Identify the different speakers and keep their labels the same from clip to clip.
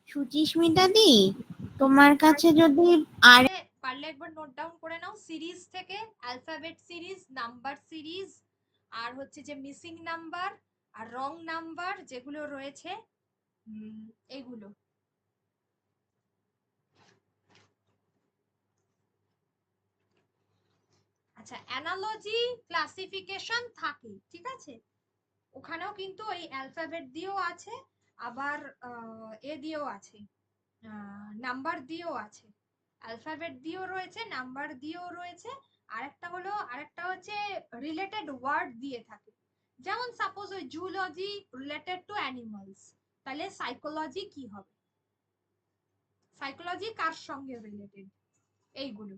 Speaker 1: সুচিস্মিতা দি, তোমার কাছে যদি আর
Speaker 2: পারলে একবার নোট ডাউন করে নাও। সিরিজ থেকে অ্যালফাবেট সিরিজ, নাম্বার সিরিজ, আর হচ্ছে যে মিসিং নাম্বার আর রং নাম্বার যেগুলো রয়েছে এগুলো। আচ্ছা, অ্যানালজি ক্লাসিফিকেশন থাকে, ঠিক আছে, ওখানেও কিন্তু ওই অ্যালফাবেট দিয়েও আছে, আবার এ দিয়েও আছে, নাম্বার দিয়েও আছে, অ্যালফাবেট দিয়েও রয়েছে, নাম্বার দিয়েও রয়েছে। আরেকটা হচ্ছে রিলেটেড ওয়ার্ড দিয়ে থাকে। যেমন সাপোজ ওই জুলজি রিলেটেড টু অ্যানিমালস, তাহলে সাইকোলজি কি হবে, সাইকোলজি কার সঙ্গে রিলেটেড, এইগুলো।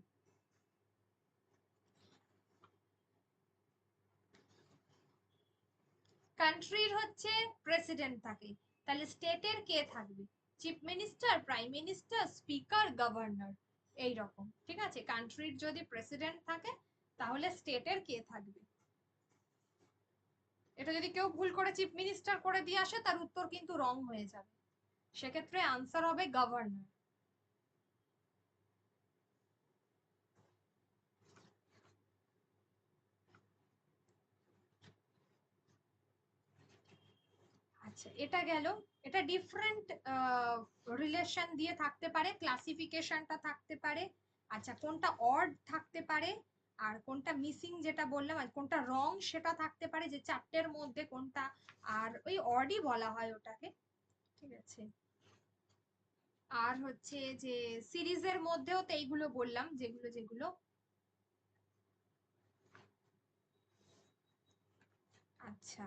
Speaker 2: কান্ট্রির হচ্ছে প্রেসিডেন্ট থাকে, তাহলে স্টেটের কে থাকবে, chief minister, prime minister, speaker, governor, এই রকম, ঠিক আছে। কান্ট্রির যদি প্রেসিডেন্ট থাকে তাহলে স্টেটের কে থাকবে। এটা যদি কেউ ভুল করে চিফ মিনিস্টার করে দিয়ে আসে, তার উত্তর কিন্তু রং হয়ে যাবে, সেক্ষেত্রে আনসার হবে গভর্নর। আচ্ছা, এটা গেল। এটা ডিফারেন্ট রিলেশন দিয়ে থাকতে পারে, ক্লাসিফিকেশনটা থাকতে পারে। আচ্ছা, কোনটা অড থাকতে পারে আর কোনটা মিসিং, যেটা বললাম, আর কোনটা রং সেটা থাকতে পারে, যে চারটের মধ্যে কোনটা, আর ওই অডই বলা হয় ওটাকে, ঠিক আছে। আর হচ্ছে যে সিরিজের মধ্যেও তো এইগুলো বললাম, যেগুলো যেগুলো। আচ্ছা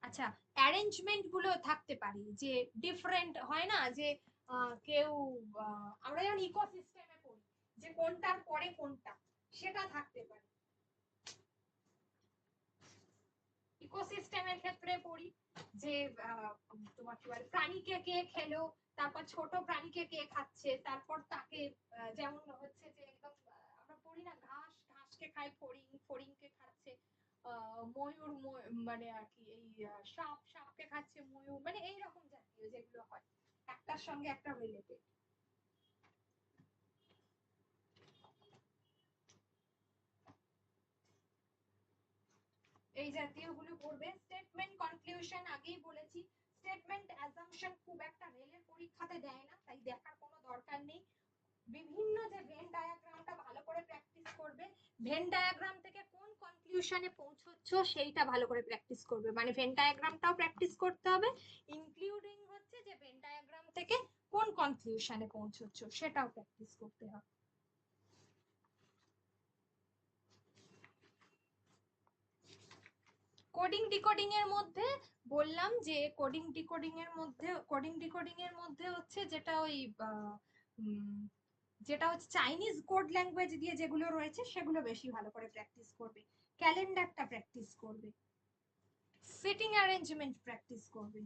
Speaker 2: আচ্ছা, অ্যারেঞ্জমেন্ট গুলো থাকতে পারে, যে ডিফারেন্ট হয় না, যে কেউ আমরা যেমন ইকোসিস্টেমে পড়ি, যে কোনটার পরে কোনটা, সেটা থাকতে পারে। ইকোসিস্টেমের ক্ষেত্রে পড়ি যে তোমার কি বলে, প্রাণীকে কে খেলো, তারপর ছোট প্রাণীকে কে খাচ্ছে, তারপর তাকে যেমন হচ্ছে যে একদম আমরা পড়ি না, ঘাসকে খায় ফড়িং, ফড়িংকে খাচ্ছে ময়ূর, মানে আর কি এই সাপকে খাচ্ছে ময়ূর, মানে এইরকম জাতীয় যেগুলো হয়, একটার সঙ্গে একটা রিলেটেড। এই জাতীয় গুলো পড়বে। স্টেটমেন্ট কনক্লুশন আগেই বলেছি, স্টেটমেন্ট অ্যাজাম্পশন খুব একটা রেলের পরীক্ষাতে দেয় না, তাই দেখার কোনো দরকার নেই। বিভিন্ন যে ভেন ডায়াগ্রামটা ভালো করে প্র্যাকটিস করবে, ভেন ডায়াগ্রাম থেকে কোন কনক্লুশনে পৌঁছচ্ছ সেইটা ভালো করে প্র্যাকটিস করবে, মানে ভেন ডায়াগ্রামটাও প্র্যাকটিস করতে হবে, ইনক্লুডিং হচ্ছে যে ভেন ডায়াগ্রাম থেকে কোন কনক্লুশনে পৌঁছচ্ছ সেটাও প্র্যাকটিস করতে হবে। কোডিং ডিকোডিং এর মধ্যে বললাম যে কোডিং ডিকোডিং এর মধ্যে হচ্ছে যেটা ওই যেটা হচ্ছে চাইনিজ কোড ল্যাঙ্গুয়েজ দিয়ে যেগুলো রয়েছে সেগুলো বেশি ভালো করে প্র্যাকটিস করবে, ক্যালেন্ডারটা প্র্যাকটিস করবে, সিটিং অ্যারেঞ্জমেন্ট প্র্যাকটিস করবে।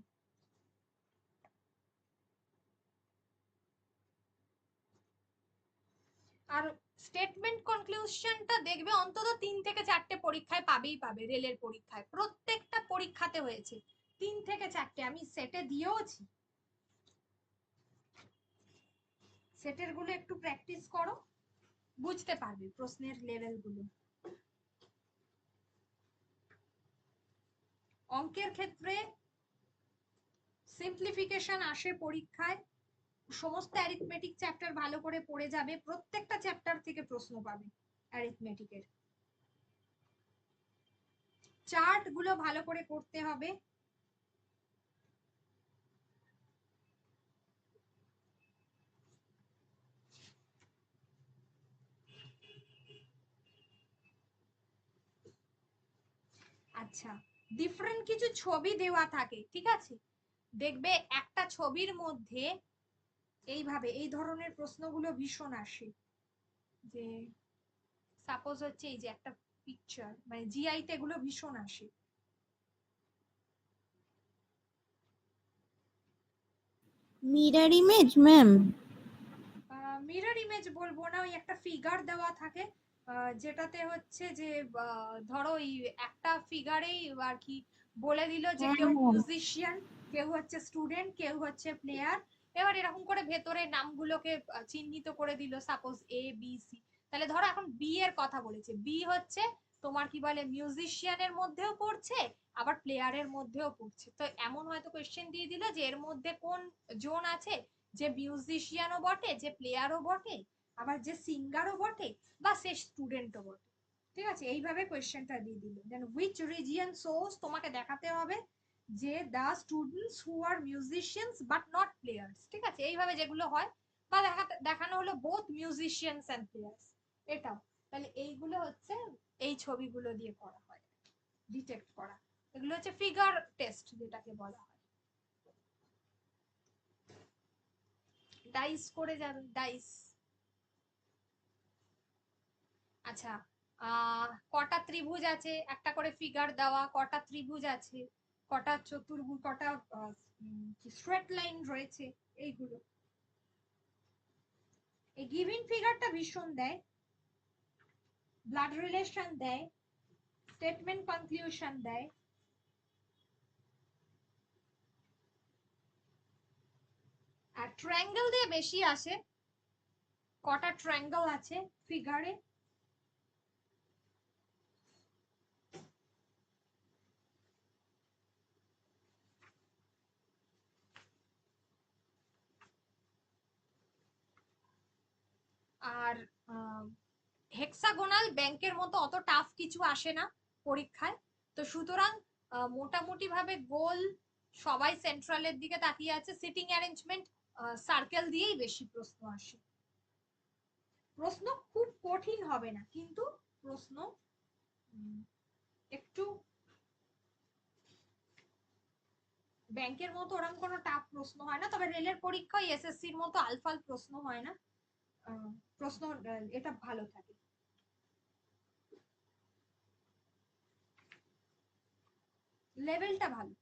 Speaker 2: আর স্টেটমেন্ট কনক্লুশনটা দেখবে অন্তত 3 থেকে 4টে পরীক্ষায় পাবেই পাবে, রেলের পরীক্ষায় প্রত্যেকটা পরীক্ষাতে হয়েছে 3 থেকে 4টে, আমি সেটে দিয়েওছি। সেটের গুলো একটু প্র্যাকটিস করো, বুঝতে পারবে প্রশ্নের লেভেল গুলো। অঙ্কের ক্ষেত্রে সিম্পলিফিকেশন আসে পরীক্ষায়, সমস্ত অ্যারিথমেটিক চ্যাপ্টার ভালো করে পড়ে যাবে, প্রত্যেকটা চ্যাপ্টার থেকে প্রশ্ন পাবে অ্যারিথমেটিকের। চার্ট গুলো ভালো করে করতে হবে। আচ্ছা, ডিফারেন্ট কিছু ছবি দেওয়া থাকে, ঠিক আছে, দেখবে একটা ছবির মধ্যে এইভাবে এই ধরনের প্রশ্নগুলো ভীষণ আসে, যে সাপোজ হচ্ছে এই যে একটা পিকচার, মানে জিআই তে এগুলো ভীষণ আসে।
Speaker 1: Mirror image ma'am?
Speaker 2: Mirror image বলবো না, ওই একটা ফিগার দেওয়া থাকে, যেটাতে হচ্ছে যে ধরো এই একটা ফিগারেই আর কি বলে দিল যে কেউ মিউজিশিয়ান, কেউ হচ্ছে স্টুডেন্ট, কেউ হচ্ছে প্লেয়ার। এবার এরকম করে ভেতরে নামগুলোকে চিহ্নিত করে দিল, সাপোজ এ বি সি। তাহলে ধরো এখন বি এর কথা বলেছে, বি হচ্ছে তোমার কি বলে মিউজিশিয়ানের মধ্যেও পড়ছে, আবার প্লেয়ারের মধ্যেও পড়ছে। তো এমন হয়তো কোয়েশ্চেন দিয়ে দিল যে এর মধ্যে কোন জোন আছে, যে মিউজিশিয়ানও বটে, যে প্লেয়ারও বটে, আবার যে সিঙ্গারও বটে, বা সে স্টুডেন্টও বটে। ঠিক আছে, এইভাবে কোয়েশ্চেনটা দিয়ে দিল। দেন হুইচ রিজিয়ন সোর্স, তোমাকে দেখাতে হবে যে the students who are musicians but not players. ঠিক আছে, এইভাবে যেগুলো হয়, বা দেখানো হলো বোথ মিউজিশিয়ানস এন্ড প্লেয়ার্স, এটাও। তাহলে এইগুলো হচ্ছে এই ছবিগুলো দিয়ে করা হয়, ডিটেক্ট করা। এগুলো হচ্ছে ফিগার টেস্ট যেটাকে বলা হয়। ডাইস করে যাবে, ডাইস। আচ্ছা, কটা ত্রিভুজ আছে, একটা করে ফিগার দেওয়া, কটা ত্রিভুজ আছে, কটা চতুর্ভুজ, কটা স্ট্রেট লাইন রয়েছে, এইগুলো। এই গিভিং ফিগারটা ভীষণ দেয়, ব্লাড রিলেশন দেয়, স্টেটমেন্ট কনক্লুশন দেয়। আর ট্রায়াঙ্গেল দিয়ে বেশি আসে, কটা ট্রায়াঙ্গেল আছে ফিগারে। আর হেক্সাগোনাল ব্যাংকের মতো অত টাফ কিছু আসে না পরীক্ষায়। তো সুতরাং মোটামুটি ভাবে গোল, সবাই সেন্ট্রালের দিকে তাকিয়ে আছে, সিটিং অ্যারেঞ্জমেন্ট, সার্কেল দিয়েই বেশি প্রশ্ন আসে। প্রশ্ন খুব কঠিন হবে না, কিন্তু প্রশ্ন একটু ব্যাংকের মতো ওরকম কোনো টাফ প্রশ্ন হয় না। তবে রেলের পরীক্ষায় এসএসসির মতো আলফাল প্রশ্ন হয় না, প্রশ্ন এটা ভালো থাকে। লেভেলটা ভালো।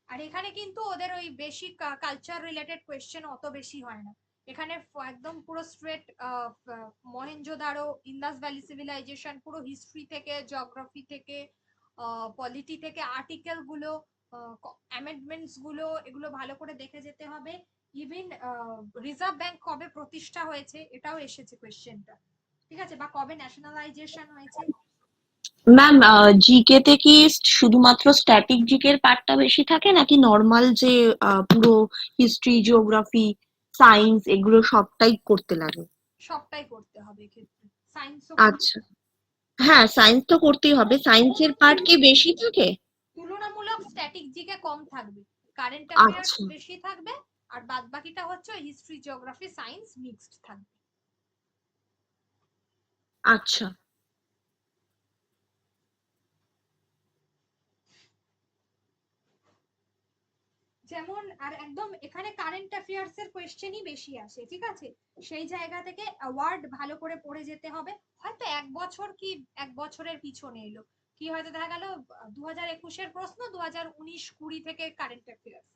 Speaker 2: আর এখানে কিন্তু ওদের ওই বেসিক কালচার রিলেটেড কোয়েশ্চেন অত বেশি হয় না। এখানে একদম পুরো straight Mohenjodaro, Indus valley civilization, পুরো হিস্ট্রি থেকে, জিওগ্রাফি থেকে, পলিটি থেকে, আর্টিকেল গুলো, অ্যামেন্ডমেন্টস গুলো, এগুলো ভালো করে দেখে যেতে হবে। ইভেন রিজার্ভ ব্যাংক কবে প্রতিষ্ঠা হয়েছে এটাও এসেছে কোয়েশ্চেনটা। ঠিক আছে, বা কবে ন্যাশনালাইজেশন হয়েছে।
Speaker 3: ম্যাম, জিকে তে কি শুধুমাত্র স্ট্যাটিক জিকে এর পার্টটা বেশি থাকে, নাকি নর্মাল যে পুরো হিস্ট্রি, জিওগ্রাফি, সায়েন্স এগুলো সবটাই করতে লাগে?
Speaker 2: সবটাই করতে হবে এক্ষেত্রে, সায়েন্সও।
Speaker 3: আচ্ছা, হ্যাঁ সায়েন্স তো করতেই হবে। সায়েন্সের পার্ট কি বেশি থাকে?
Speaker 2: তুলনামূলক স্ট্যাটিক জিকে কম থাকবে, কারেন্ট অ্যাফেয়ার্স
Speaker 3: আচ্ছা
Speaker 2: বেশি থাকবে, আর বাদ বাকিটা হচ্ছে হিস্ট্রি, জিওগ্রাফি, সায়েন্স মিক্সড থাকবে।
Speaker 3: আচ্ছা।
Speaker 2: যেমন আর একদম এখানে কারেন্ট অ্যাফেয়ার্স এর কোয়েশ্চেনই বেশি আসে। ঠিক আছে, সেই জায়গা থেকে ওয়ার্ড ভালো করে পড়ে যেতে হবে। হয়তো এক বছর কি এক বছরের পিছনে এলো, কি হয়তো দেখা গেল 2021-এর প্রশ্ন 2019-20 থেকে কারেন্ট অ্যাফেয়ার্স।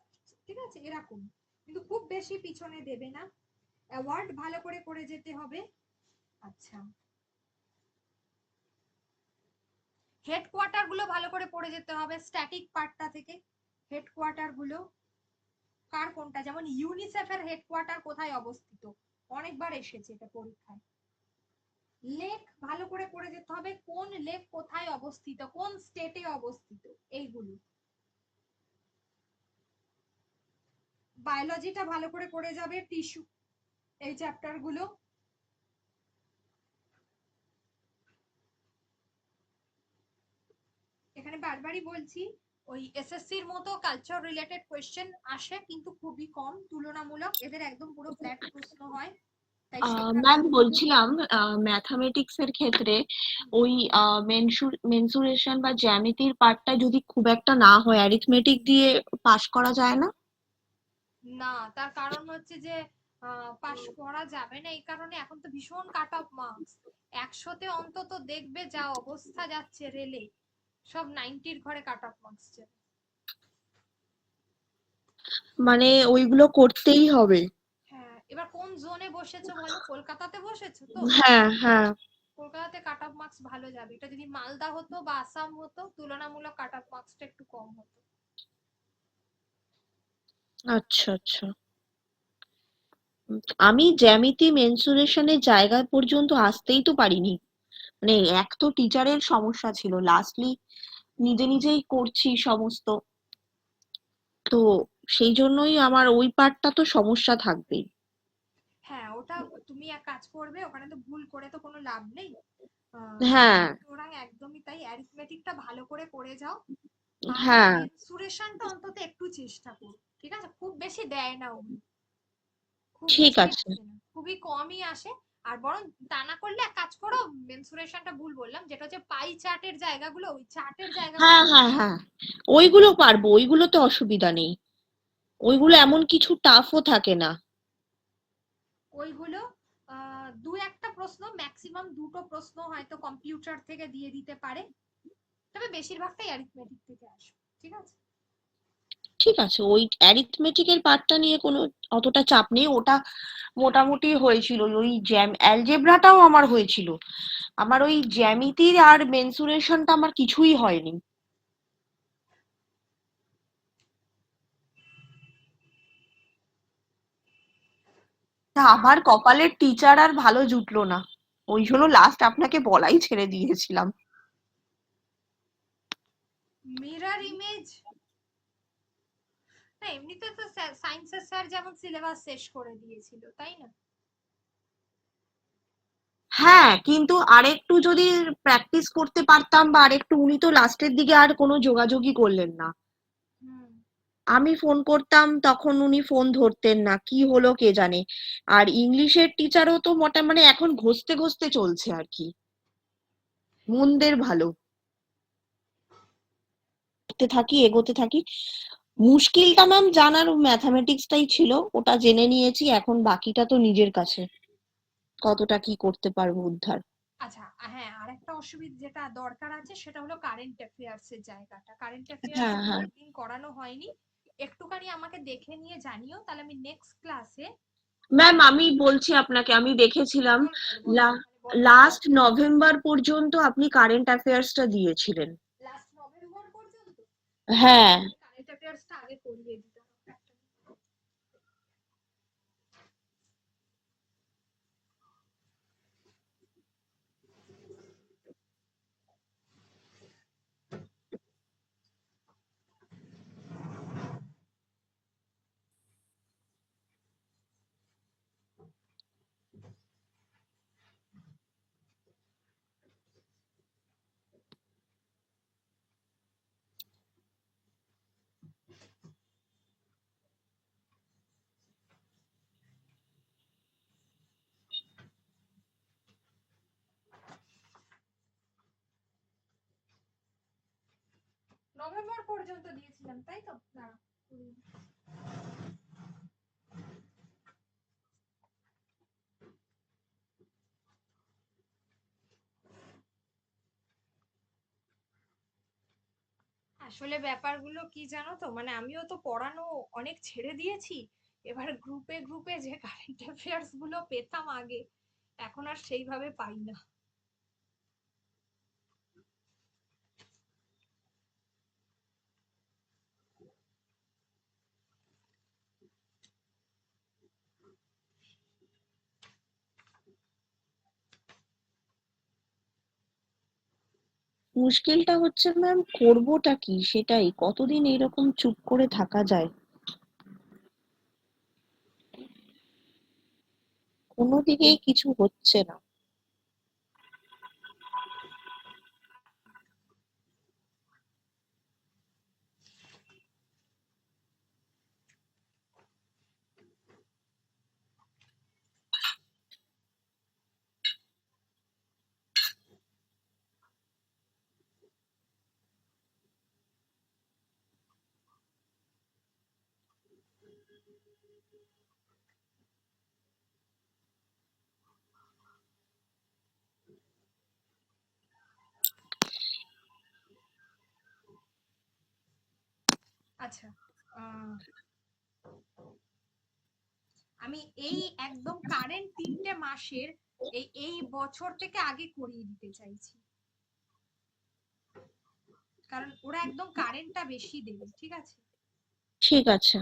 Speaker 2: ঠিক আছে, এরকম। কিন্তু খুব বেশি পিছনে দেবে না, ওয়ার্ড ভালো করে পড়ে যেতে হবে। আচ্ছা, হেডকোয়ার্টার গুলো ভালো করে পড়ে যেতে হবে স্ট্যাটিক পার্টটা থেকে। হেডকোয়ার্টার গুলো কার কোনটা, যেমন ইউনিসেফের হেডকোয়ার্টার কোথায় অবস্থিত, অনেকবার এসেছে এটা পরীক্ষায়। লেক ভালো করে পড়ে যেতে হবে, কোন লেক কোথায় অবস্থিত, কোন স্টেটে অবস্থিত, এইগুলো। বায়োলজিটা ভালো করে পড়ে যাবে, টিস্যু, এই চ্যাপ্টার গুলো। এখানে বারবারই বলছি, ওই এসএসসির মতো কালচার রিলেটেড কোয়েশ্চেন আসে, কিন্তু খুবই কম তুলনামূলক। এদের একদম পুরো ফ্ল্যাট প্রশ্ন হয়, তাই
Speaker 3: ম্যাম
Speaker 2: সেভাবে।
Speaker 3: বলছিলাম, ম্যাথামেটিক্স এর ক্ষেত্রে ওই মেনসুরেশন বা জ্যামিতির পার্টটা যদি খুব একটা না হয়, অ্যারিথমেটিক দিয়ে পাস করা যায় না?
Speaker 2: না, তার কারণ হচ্ছে যে পাস করা যাবে না এই কারণে এখন তো ভীষণ কাট অফ মার্কস। 100-তে অন্তত দেখবে যা অবস্থা যাচ্ছে রেলে, সব 90-র ঘরে কাট অফ মার্কস যাবে।
Speaker 3: মানে ওইগুলো করতেই হবে?
Speaker 2: হ্যাঁ, এবার কোন জোনে বসেছো বলো, কলকাতাতে বসেছো তো?
Speaker 3: হ্যাঁ হ্যাঁ।
Speaker 2: কলকাতাতে কাট অফ মার্কস ভালো যাবে। এটা যদি মালদা হতো বা আসাম হতো তুলনামূলক কাট অফ মার্কসটা একটু কম হতো।
Speaker 3: আচ্ছা আচ্ছা। আমি জ্যামিতি মেনসুরেশনের জায়গা পর্যন্ত আসতেই তো পারিনি। মানে এক তো টিচারের সমস্যা ছিল, লাস্টলি নিজে নিজেই করছি সমস্ত, তো সেই জন্যই আমার ওই পার্টটা তো সমস্যা থাকবেই।
Speaker 2: হ্যাঁ, ওটা তুমি এক কাজ করবে, ওখানে তো ভুল করে তো কোনো লাভ নেই।
Speaker 3: হ্যাঁ
Speaker 2: সুতরাং একদমই তাই, অ্যারিথমেটিকটা ভালো করে করে যাও। আর
Speaker 3: হ্যাঁ।
Speaker 2: মেনসুরেশনটা অন্তত একটু চেষ্টা করো, ঠিক আছে? খুব বেশি দেয় না ওগুলো, খুব
Speaker 3: ঠিক
Speaker 2: বেশি
Speaker 3: আছে।
Speaker 2: আসে না, খুবই কমই আসে। আর বরং তা না করলে এক কাজ করো, মেনসুরেশনটা ভুল বললাম, যেটা হচ্ছে পাই চার্টের জায়গাগুলো, ওই চার্টের জায়গাগুলো
Speaker 3: হ্যাঁ হ্যাঁ হ্যাঁ, ওইগুলো পারবো, ওইগুলোতে অসুবিধা নেই। ওইগুলো এমন কিছু টাফও থাকে না।
Speaker 2: ওইগুলো দু একটা প্রশ্ন, ম্যাক্সিমাম দুটো প্রশ্ন হয়তো কম্পিউটার থেকে দিয়ে দিতে পারে, তবে বেশিরভাগটাই অ্যারিথমেটিক থেকে আসবে, ঠিক আছে?
Speaker 3: ঠিক আছে, ওই অ্যারিথমেটিকের পার্টটা নিয়ে কোনো অতটা চাপ নেই, ওটা মোটামুটি হয়েছিল। ওই অ্যালজেব্রাটাও আমার হয়েছিল, আমার ওই জ্যামিতির আর মেনসুরেশনটা আমার কিছুই হয়নি। তা আমার কপালের টিচার আর ভালো জুটলো না, ওই জন্য লাস্ট আপনাকে বলাই ছেড়ে দিয়েছিলাম।
Speaker 2: মিরর ইমেজ, না এমনিতে তো সায়েন্সের স্যার যেমন সিলেবাস শেষ করে দিয়েছিল, তাই না?
Speaker 3: হ্যাঁ, কিন্তু আরেকটু যদি প্র্যাকটিস করতে পারতাম, বা আরেকটু, উনি তো লাস্টের দিকে আর কোনো যোগাযোগই করলেন না।
Speaker 2: হুম।
Speaker 3: আমি ফোন করতাম তখন উনি ফোন ধরতেন না, কি হলো কে জানে। আর ইংলিশের টিচারও তো মানে এখন ঘষতে ঘষতে চলছে আর কি, মন্দের ভালো, এগোতে থাকি এগোতে থাকি। মুশকিলটা ম্যাম জানার ম্যাথামেটিক্সটাই ছিল, ওটা জেনে নিয়েছি, এখন বাকিটা তো নিজের কাছে, কতটা কি করতে পারবো উদ্ধার।
Speaker 2: আচ্ছা, হ্যাঁ, আরেকটা অসুবিধা যেটা দরকার আছে সেটা হলো কারেন্ট অ্যাফেয়ার্স এর জায়গাটা। কারেন্ট অ্যাফেয়ার্স
Speaker 3: হ্যাঁ হ্যাঁ।
Speaker 2: অনেকদিন করানো হয়নি, একটুখানি আমাকে দেখে নিয়ে জানিও, তাহলে আমি নেক্সট ক্লাসে।
Speaker 3: ম্যাম আমি বলছি আপনাকে, আমি দেখেছিলাম
Speaker 2: বলো বলো বলো, তাহলে বলো বলো।
Speaker 3: লাস্ট নভেম্বর পর্যন্ত আপনি কারেন্ট অ্যাফেয়ার্সটা দিয়েছিলেন।
Speaker 2: লাস্ট নভেম্বর পর্যন্ত?
Speaker 3: হ্যাঁ।
Speaker 2: কারেন্ট অ্যাফেয়ার্সটা আগে করিয়ে দিতাম একটা। নভেম্বর পর্যন্ত দিয়েছিলাম, তাই তো? দাঁড়াও, আসলে ব্যাপারগুলো কি জানো তো, মানে আমিও তো পড়ানো অনেক ছেড়ে দিয়েছি। এবার গ্রুপে গ্রুপে যে কারেন্ট অ্যাফেয়ার্স গুলো পেতাম আগে, এখন আর সেইভাবে পাই না।
Speaker 3: মুশকিলটা হচ্ছে ম্যাম, করবোটা কি, সেটাই, কতদিন এরকম চুপ করে থাকা যায়, কোনো দিকেই কিছু হচ্ছে না।
Speaker 2: আচ্ছা, আহ, আমি এই একদম কারেন্ট 3টে মাসের এই বছর থেকে আগে করিয়ে দিতে চাইছি, কারণ ওরা একদম কারেন্টটা বেশি দেবে। ঠিক আছে,
Speaker 3: ঠিক আছে।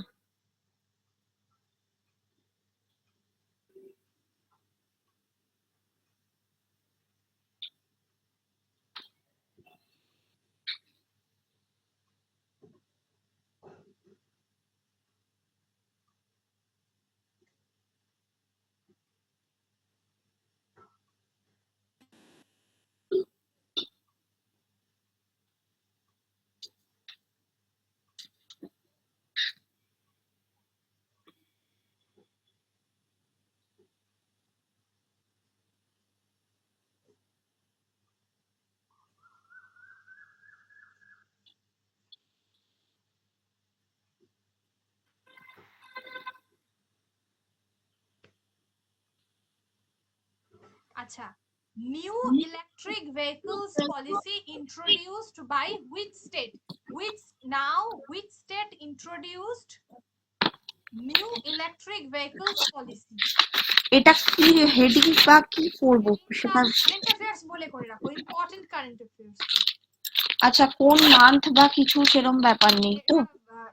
Speaker 2: আচ্ছা, new electric vehicles policy introduced by which state? Which state introduced new electric vehicles policy?
Speaker 3: এটা কি হেডিং বা কি পড়বো সেটা?
Speaker 2: কারেন্ট অ্যাফেয়ার্স বলে করে রাখো, ইম্পর্টেন্ট কারেন্ট অ্যাফেয়ার্স।
Speaker 3: আচ্ছা, কোন মান্থ বা কিছু সেরকম ব্যাপার নেই তো?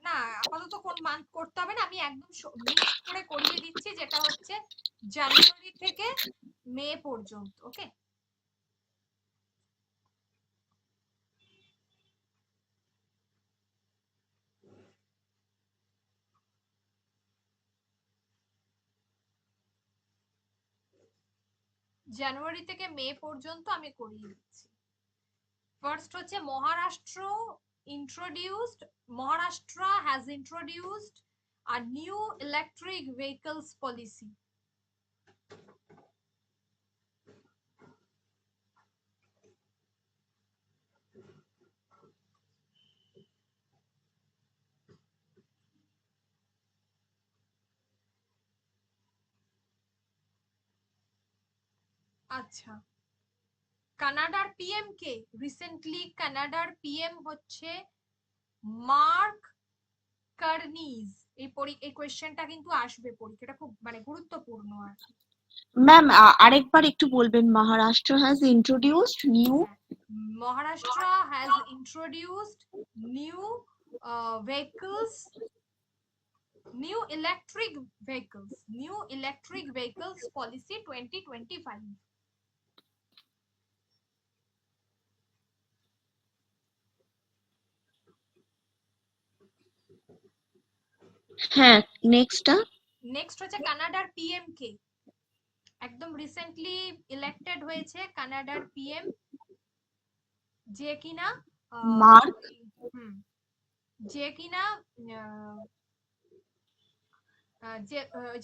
Speaker 2: না, আপাতত কোন মান্থ করতে হবে না, আমি একদম লিস্ট করে করিয়ে দিচ্ছি, যেটা হচ্ছে জানুয়ারি থেকে মে পর্যন্ত। ওকে, জানুয়ারি থেকে মে পর্যন্ত আমি করিয়ে দিচ্ছি। ফার্স্ট হচ্ছে Maharashtra has introduced a new electric vehicles policy. আচ্ছা, কানাডার পিএম কে? রিসেন্টলি কানাডার পিএম হচ্ছে মার্ক কার্নিজ। এই কোয়েশ্চেনটা কিন্তু আসবে পরীক্ষাটা, খুব মানে গুরুত্বপূর্ণ আর কি।
Speaker 3: ম্যাম আরেকবার একটু বলবেন, Maharashtra has introduced new?
Speaker 2: Maharashtra has introduced new vehicles, new electric vehicles policy 2025।
Speaker 3: হ্যাঁ, নেক্সটটা?
Speaker 2: নেক্সট হচ্ছে কানাডার পিএম কে? একদম রিসেন্টলি ইলেক্টেড হয়েছে কানাডার পিএম, যে কিনা
Speaker 3: মার্ক?
Speaker 2: হুম, যে কিনা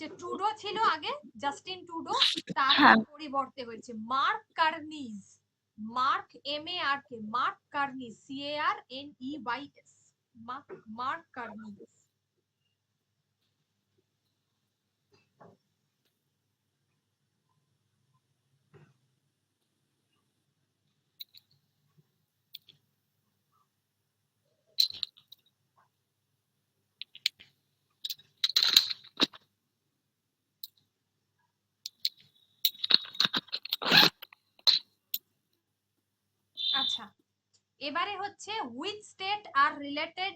Speaker 2: যে ট্রুডো ছিল আগে, জাস্টিন ট্রুডো, তার
Speaker 3: হ্যাঁ।
Speaker 2: পরিবর্তে হয়েছে Mark Carneys. Mark MARK, Mark Carneys, CARNEYS, Mark Carneys. আচ্ছা, এবারে হচ্ছে which state are related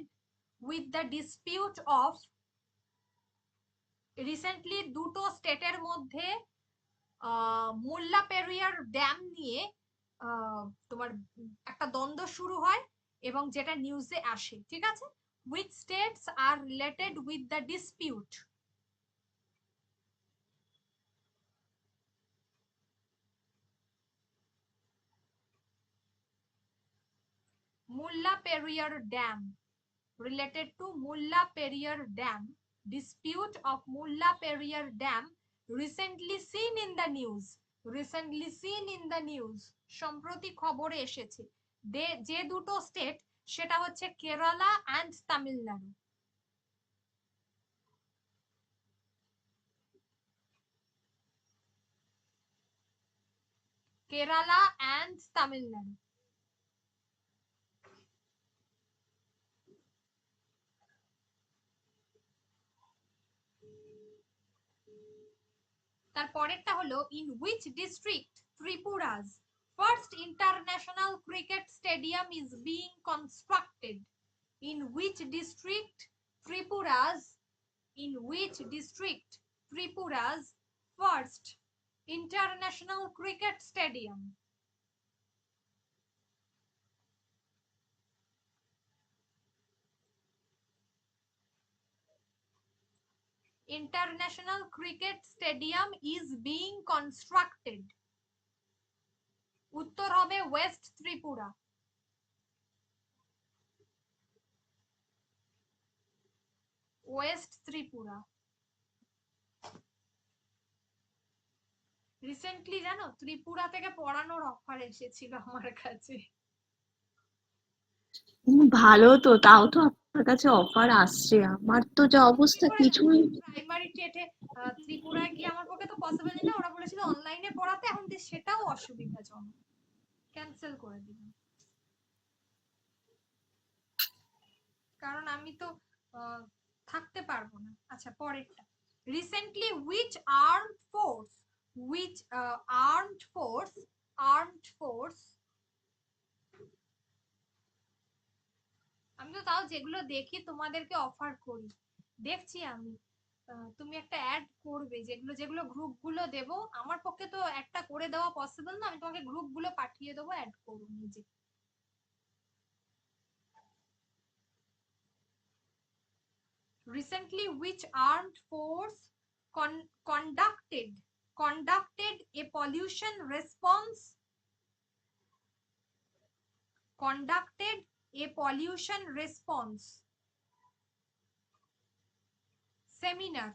Speaker 2: with the dispute of? Recently দুটো স্টেটের মধ্যে মুল্লা পেরিয়ার ড্যাম নিয়ে তোমার একটা দ্বন্দ্ব শুরু হয় এবং যেটা নিউজে আসে। ঠিক আছে, which states are related with the dispute? Mulla Periyar Dam, related to Mulla Periyar Dam, dispute of Mulla Periyar Dam recently seen in the news, সম্প্রতি খবরে এসেছে। যে দুটো স্টেট, সেটা হচ্ছে কেরালা এন্ড তামিলনাড়ু। কেরালা এন্ড তামিলনাড়ু। তারপরেরটা হলো in which district Tripura's first international cricket stadium is being constructed? In which district Tripura's first international cricket stadium? International cricket stadium is being constructed. উত্তর হবে West Tripura. West Tripura. Recently জানো ত্রিপুরা থেকে পড়ানোর offer এসেছিল আমার কাছে।
Speaker 3: ভালো তো, তাও তো আপনার কাছে অফার আসছে, আমার তো যা অবস্থা কিছুই।
Speaker 2: প্রাইমারি টেটে ত্রিপুরায় গিয়ে আমার পক্ষে তো পসিবল না, ওরা বলেছিল অনলাইনে পড়াতে, এখন সেটাও অসুবিধাজনক, ক্যান্সেল করে দিলাম। কারণ আমি তো থাকতে পারবো না। আচ্ছা পরেরটা, রিসেন্টলি হুইচ আর্মড ফোর্স আমি তো তাও যেগুলো দেখি তোমাদেরকে অফার করি, দেখছি আমি তুমি একটা অ্যাড করবে, যেগুলো যেগুলো গ্রুপগুলো দেবো, আমার পক্ষে তো একটা করে দেওয়া পসিবল না, আমি তোমাকে গ্রুপগুলো পাঠিয়ে দেবো, অ্যাড করো নিজে। Recently, which armed force conducted a pollution response seminar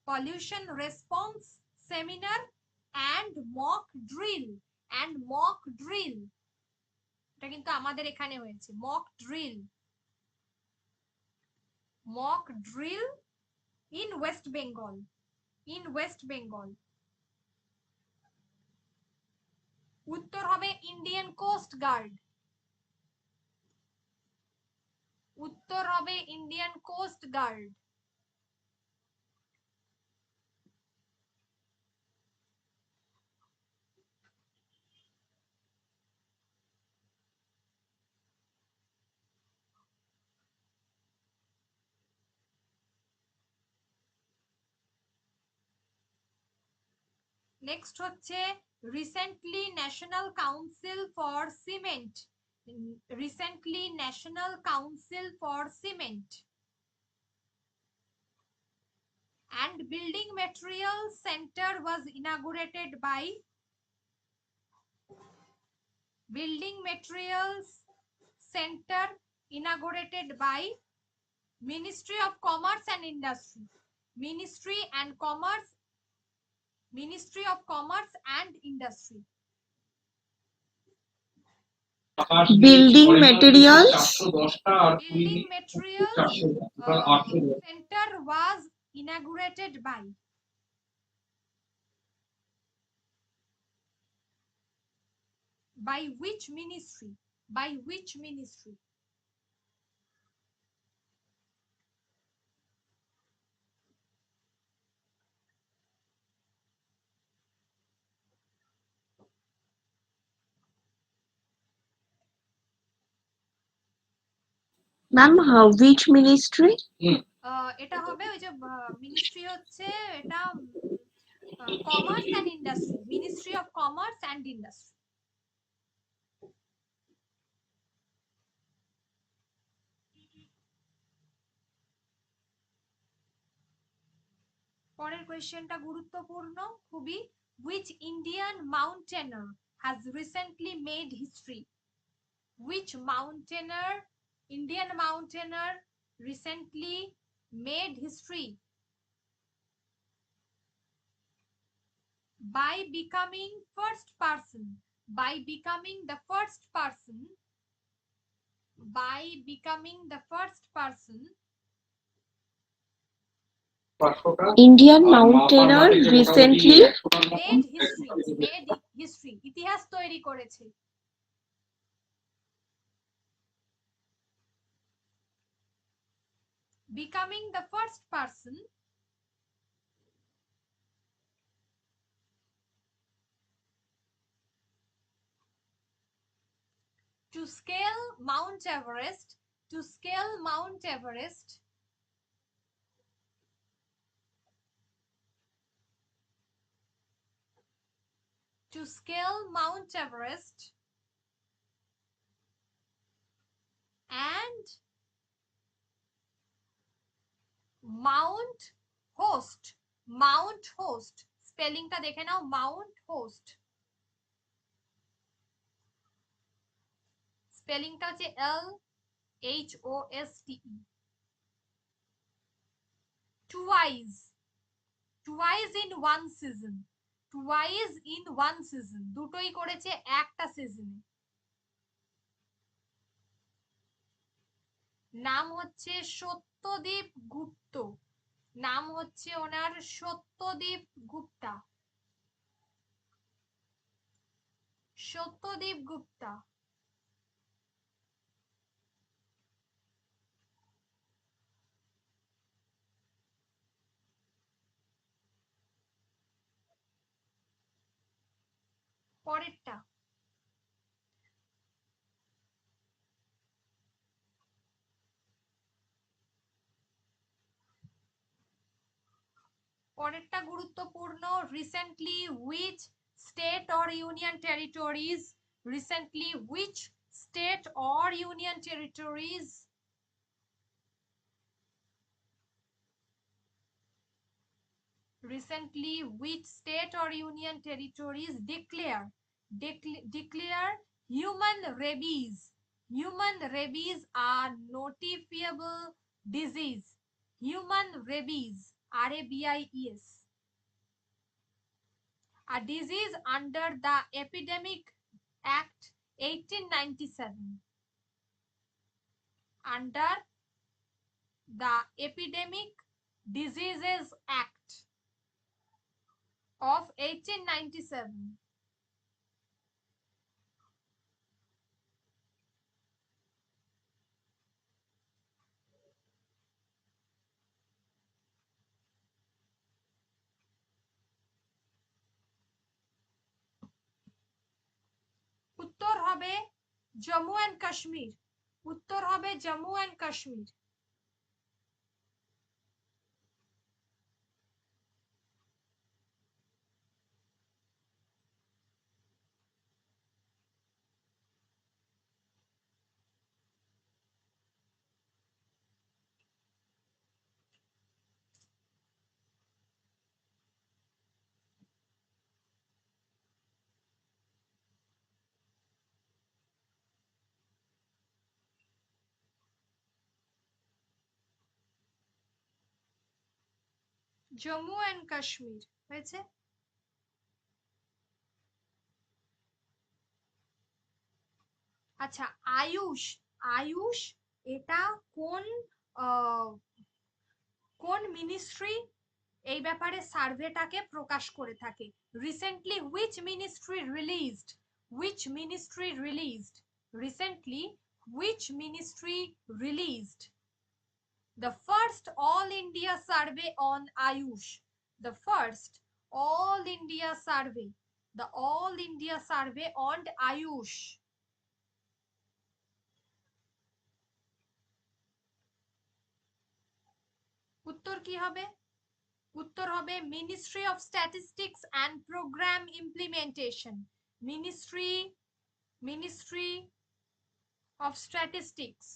Speaker 2: pollution response seminar and mock drill এটা কিন্তু আমাদের এখানে হয়েছে, mock drill in West Bengal উত্তর হবে ইন্ডিয়ান কোস্ট গার্ড। নেক্সট হচ্ছে recently national council for cement and building materials center was inaugurated by Ministry of Commerce and Industry.
Speaker 3: Building materials
Speaker 2: center was inaugurated by which ministry?
Speaker 3: Ma'am which ministry?
Speaker 2: এটা হবে ওই যে ministry হচ্ছে এটা commerce and industry, ministry of commerce and industry. পরের কোয়েশ্চেনটা গুরুত্বপূর্ণ খুবই, which Indian mountaineer has recently made history? Indian mountaineer recently made history by becoming the first person
Speaker 3: Indian মাউন্টেনার recently
Speaker 2: made history ইতিহাস তৈরি করেছে। becoming the first person to scale Mount Everest, to scale Mount Everest to scale Mount Everest and Mount Host, Mount Host, স্পেলিংটা দেখে নাও, Mount Host, স্পেলিংটা হচ্ছে LHOSTE, twice, twice in one season, twice in one season, দুটোই করেছে একটা সিজনে। নাম হচ্ছে সত্যদীপ গুপ্ত, নাম হচ্ছে ওনার সত্যদীপ গুপ্তা, সত্যদীপ গুপ্তা। পরেরটা, পরেরটা গুরুত্বপূর্ণ। Recently which state or union territories, recently which state or union territories, recently which state or union territories declare human rabies, human rabies are notifiable disease, human rabies, RABIES, a disease under the Epidemic Act 1897, under the Epidemic Diseases Act of 1897. উত্তর হবে Jammu and Kashmir, উত্তর হবে Jammu and Kashmir. Jammu and Kashmir হয়েছে। আচ্ছা, আয়ুষ, আয়ুষ এটা কোন কোন ministry এই ব্যাপারে সার্ভেটাকে প্রকাশ করে থাকে? Recently which ministry released, which ministry released, recently which ministry released the first all India survey on Ayush, the first all India survey, the all India survey on Ayush, উত্তর কি হবে? উত্তর হবে ministry of statistics and programme implementation, ministry, ministry of statistics,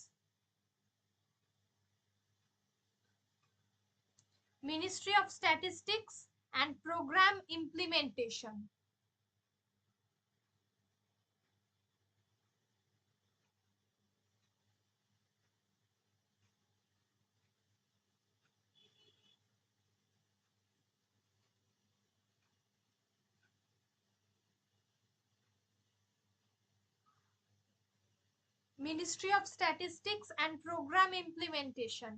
Speaker 2: Ministry of Statistics and Program Implementation. Ministry of Statistics and Program Implementation.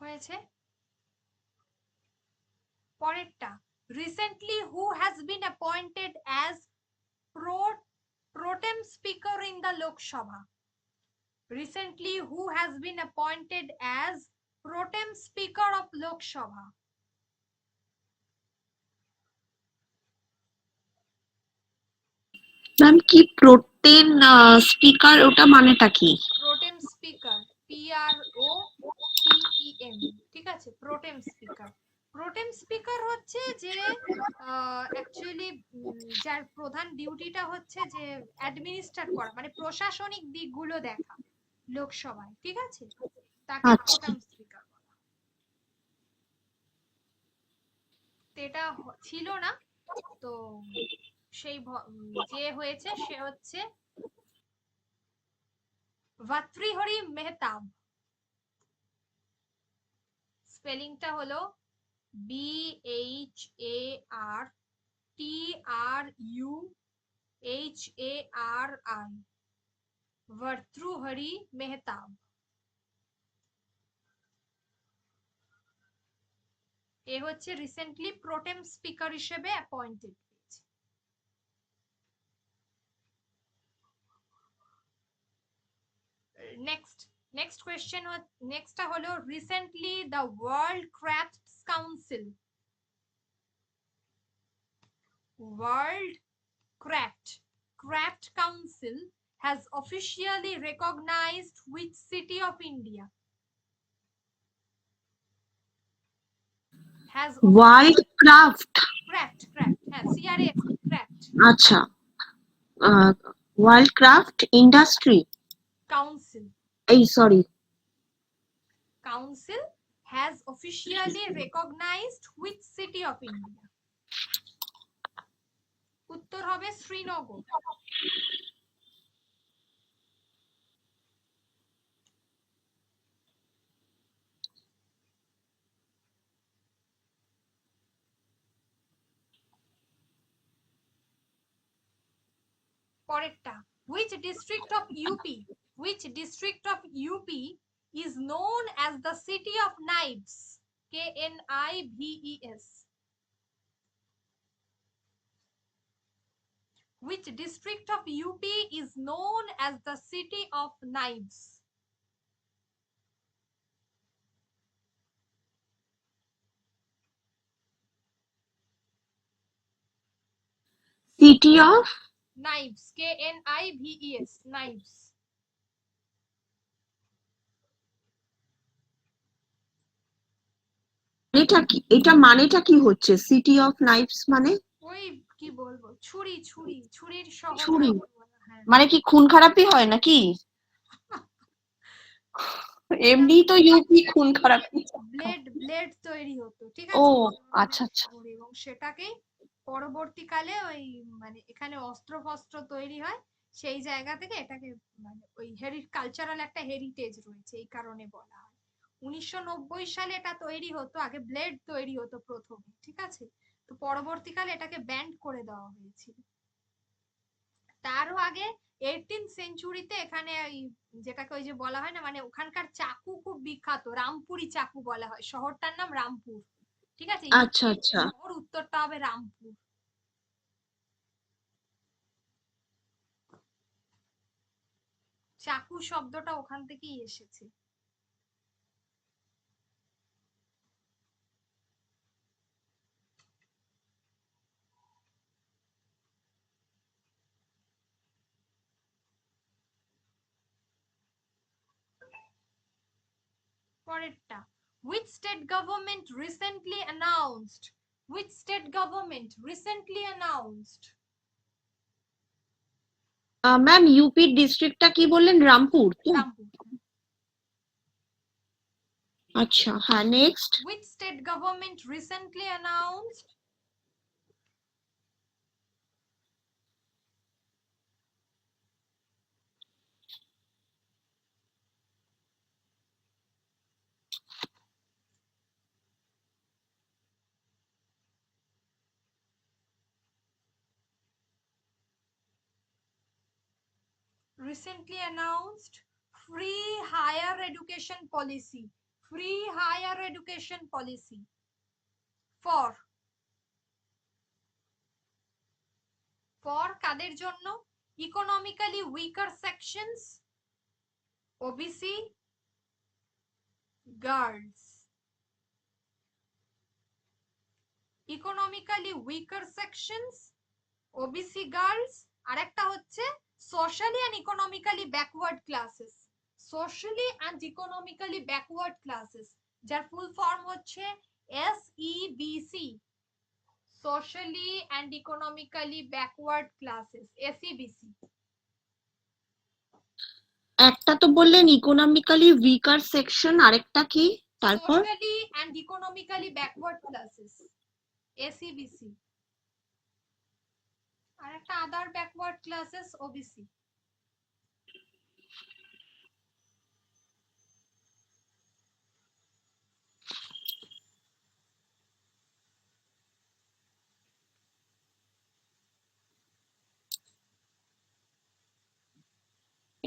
Speaker 2: হয়েছে। পরেরটা, recently who has been appointed as pro tem speaker in the Lok Sabha? Recently, who has been appointed as Pro-Tem Speaker of Lok Sabha?
Speaker 3: Ma'am কি protein speaker, ওটা মানেটা কি?
Speaker 2: Pro-Tem Speaker, PROTEM, ঠিক আছে? Pro-Tem Speaker. Pro-Tem Speaker হচ্ছে যে actually যার প্রধান ডিউটিটা হচ্ছে যে অ্যাডমিনিস্ট্রেট করা, মানে প্রশাসনিক দিকগুলো দেখা লোকসভায়, ঠিক আছে? তাকে
Speaker 3: আচ্ছা।
Speaker 2: Pro-Tem Speaker বলা। এটা ছিল না, তো সেই যে হয়েছে সে হচ্ছে ভাতৃহরি মেহতাব। স্পেলিংটা হলো BHARTRUHARI, ভাতৃহরি মেহতাব। এ হচ্ছে রিসেন্টলি প্রোটেম স্পিকার হিসেবে অ্যাপয়েন্টেড। নেক্সট কোয়েশ্চেন, নেক্সটটা হলো recently the world craft council has officially recognized which city of India? Has
Speaker 3: world craft,
Speaker 2: craft, হ্যাঁ, CRAFT, craft
Speaker 3: আচ্ছা, world craft industry
Speaker 2: council council has officially recognized which city of India? উত্তর হবে শ্রীনগর। পরেরটা, which district of UP is known as the city of knives? KNIVES. Which district of UP is known as the city of knives?
Speaker 3: City of
Speaker 2: Knives, KNIVES, knives.
Speaker 3: মানেটা কি হচ্ছে city of Knives মানে?
Speaker 2: ওই কি বলবো, ছুরির শহর
Speaker 3: ছুরি
Speaker 2: বলা, হ্যাঁ।
Speaker 3: মানে কি খুন খারাপি হয় নাকি? এমনি তো ইউপি খুন খারাপি।
Speaker 2: ব্লেড তৈরি হতো, ঠিক
Speaker 3: ও
Speaker 2: আছে,
Speaker 3: আচ্ছা আচ্ছা।
Speaker 2: শহরে, এবং সেটাকেই পরবর্তীকালে ওই মানে এখানে অস্ত্র ফস্ত্র তৈরি হয়, সেই জায়গা থেকে এটাকে মানে ওই কালচারাল একটা হেরিটেজ রয়েছে, এই কারণে বলা হয়। 1990 সালে এটা তৈরি হতো, আগে ব্লেড তৈরি হতো প্রথমে, ঠিক আছে, তো পরবর্তীকালে এটাকে ব্যান্ড করে দেওয়া হয়েছিল। তারও আগে 18th সেঞ্চুরিতে এখানে যেটাকে ওই যে বলা হয় না, মানে ওখানকার চাকু খুব বিখ্যাত, রামপুরি চাকু বলা হয়, শহরটার নাম রামপুর, ঠিক আছে,
Speaker 3: আচ্ছা আচ্ছা।
Speaker 2: শহর উত্তরটা হবে রামপুর। চাকু শব্দটা ওখান থেকেই এসেছে। পরেরটা, which state government recently announced
Speaker 3: ma'am ইউপির ডিস্ট্রিক্টটা কি বললেন? রামপুর তো?
Speaker 2: রামপুর।
Speaker 3: আচ্ছা হ্যাঁ, next.
Speaker 2: which state government recently announced free higher education policy? free higher education policy for কাদের জন্য? Economically weaker sections, OBC, girls. Economically weaker sections, OBC, girls, আর একটা হচ্ছে socially and economically backward classes. Socially and economically backward classes, যার full form হচ্ছে SEBC, socially and economically backward classes, SEBC।
Speaker 3: একটা তো বললেন ইকোনমিক্যালি উইকার সেকশন, আরেকটা কি তারপর?
Speaker 2: Socially and economically backward classes, SEBC, আর একটা আদার ব্যাকওয়ার্ড ক্লাসেস, OBC।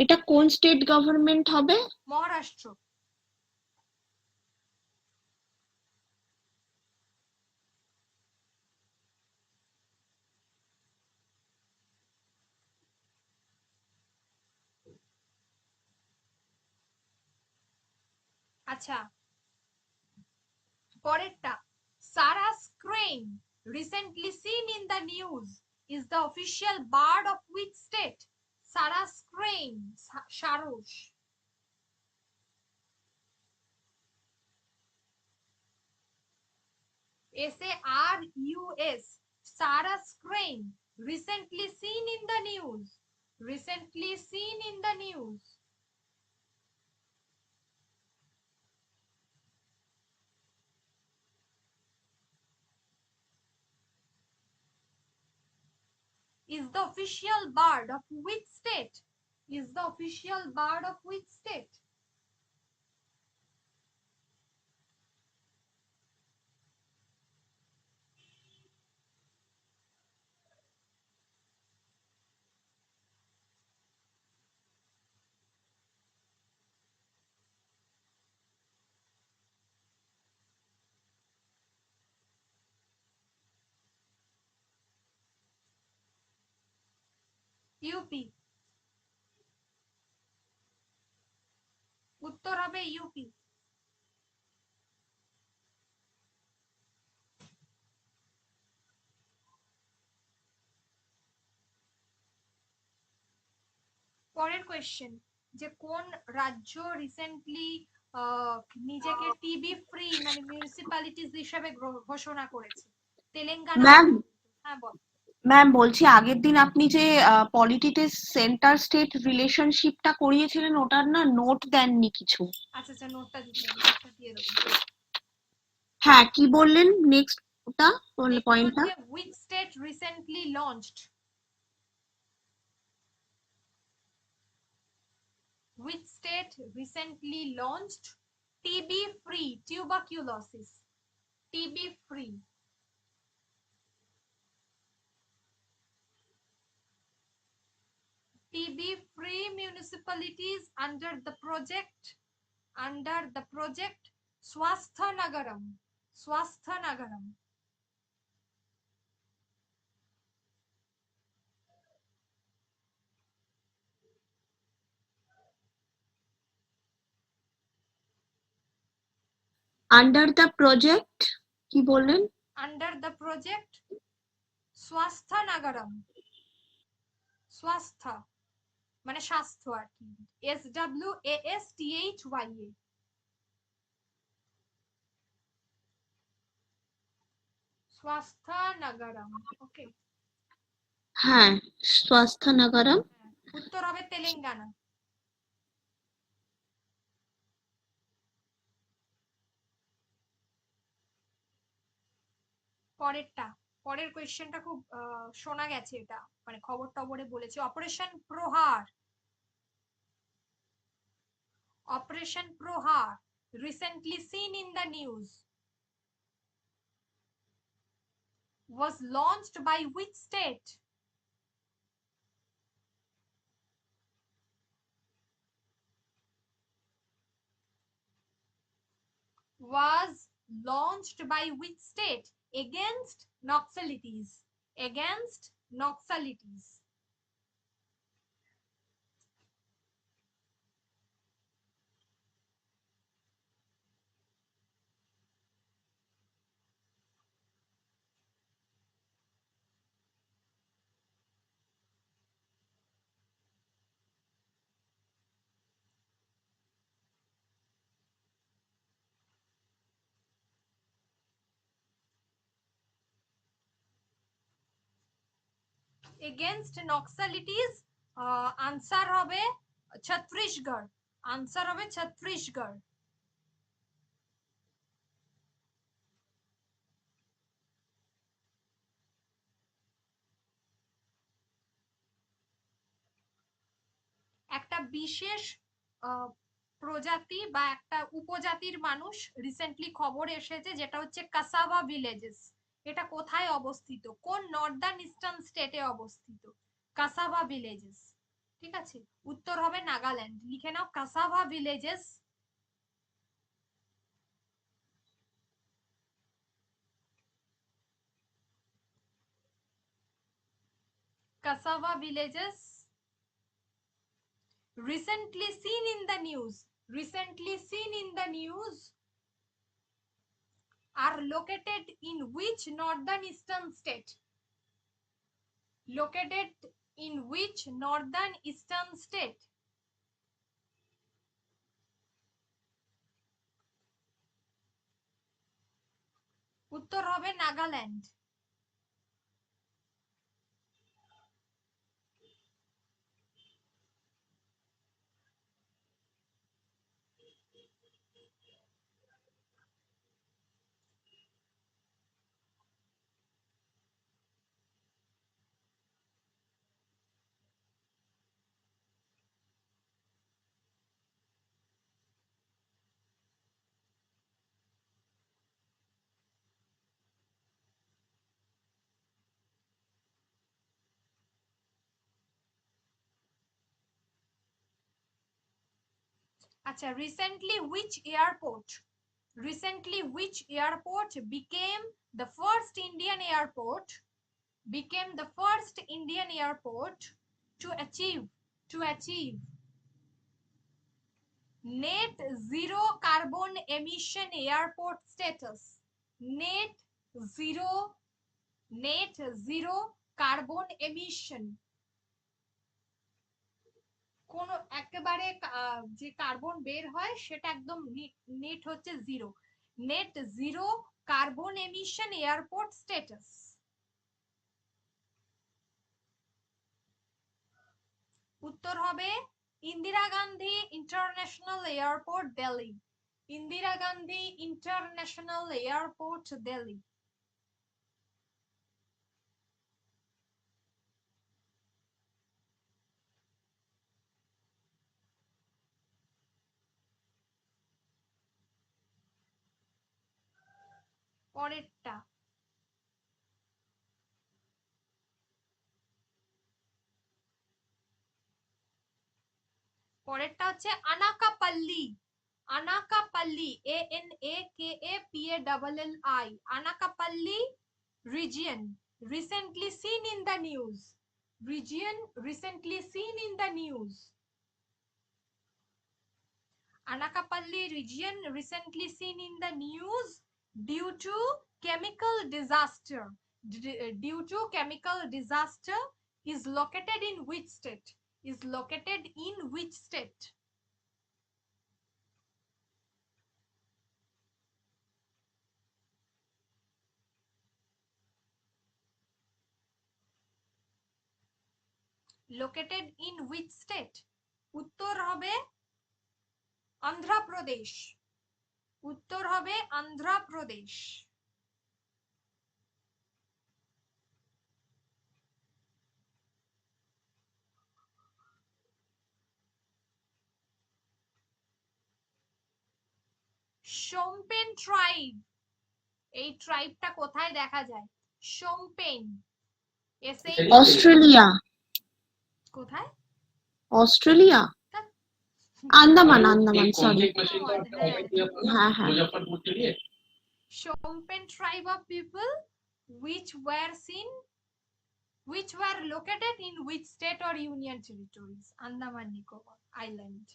Speaker 3: এটা কোন স্টেট গভর্নমেন্ট হবে?
Speaker 2: মহারাষ্ট্র। আচ্ছা, পরেরটা, Sarah Crane recently seen in the news is the official bird of which state? Sarah Crane, সারস। SARUS, Sarah Crane, recently seen in the news, recently seen in the news। Is the official bird of which state? Is the official bird of which state? UP, উত্তর হবে UP. পরের question, যে কোন রাজ্য recently নিজেকে TB free মানে মিউনিসিপ্যালিটিজ হিসেবে ঘোষণা করেছে? তেলেঙ্গানা।
Speaker 3: ম্যাম,
Speaker 2: হ্যাঁ বল।
Speaker 3: ম্যাম বলছি আগের দিন আপনি যে পলিটিতে সেন্টার স্টেট রিলেশনশিপটা করিয়েছিলেন, ওটার না নোট দেননি কিছু।
Speaker 2: আচ্ছা আচ্ছা, নোটটা দিতে হবে, নোটটা দিয়ে দেবো।
Speaker 3: হ্যাঁ, কি বললেন নেক্সট ওটা পয়েন্টটা?
Speaker 2: which state recently launched? Which state recently launched TB free tuberculosis? TB free, TB free municipalities under the project Swastha Nagaram, Swastha Nagaram।
Speaker 3: Under the project কি বললেন?
Speaker 2: আন্ডার দ্য প্রজেক্ট স্বাস্থ্য নগরম। স্বাস্থ্য মানে স্বাস্থ্য আর কি, SWASTHYA। স্বাস্থ্য নগরম, ওকে।
Speaker 3: হ্যাঁ, স্বাস্থ্য নগরম।
Speaker 2: উত্তর হবে তেলেঙ্গানা। পরেরটা, পরের কোয়েশ্চেনটা খুব শোনা গেছে, এটা মানে খবর টবরে বলেছে। অপারেশন প্রহার, অপারেশন প্রহার recently seen in the news was launched by which state? was launched by which state against Naxalites? Against Naxalites. Against Naxalites answer হবে ছত্তিশগড়। আনসার হবে ছত্তিশগড়। একটা বিশেষ প্রজাতি বা একটা উপজাতির মানুষ রিসেন্টলি খবর এসেছে, যেটা হচ্ছে কাসাভা ভিলেজেস। এটা কোথায় অবস্থিত? কোন নর্দার্ন ইস্টার্ন স্টেটে অবস্থিত? Cassava villages. ঠিক আছে, উত্তর হবে নাগাল্যান্ড। লিখে নাও cassava villages. Cassava villages recently seen in the news are located in which northern eastern state? Located in which northern eastern state? উত্তর হবে নাগাল্যান্ড। আচ্ছা, recently which airport became the first Indian airport to achieve net zero carbon emission airport status? net zero carbon emission, কোন একেবারে যে carbon বের হয় সেটা একদম নেট হচ্ছে zero. Net zero carbon emission airport status. উত্তর হবে Indira Gandhi international airport Delhi. Indira Gandhi international airport Delhi. পরেরটা হচ্ছে আনাকাপল্লী। Anakapalli, ANAKAPALLI, Anakapalli region recently seen in the news. Anakapalli region recently seen in the news due to chemical disaster. Is located in which state? Located in which state? উত্তর হবে Andhra Pradesh. শোমপেন tribe, এই ট্রাইবটা কোথায় দেখা যায়? শোমপেন,
Speaker 3: Australia.
Speaker 2: কোথায়?
Speaker 3: Australia. Andaman Andaman sorry. হ্যাঁ হ্যাঁ।
Speaker 2: Shompen tribe of people which were seen, which were located in which state or union territories? Andaman Nicobar Island.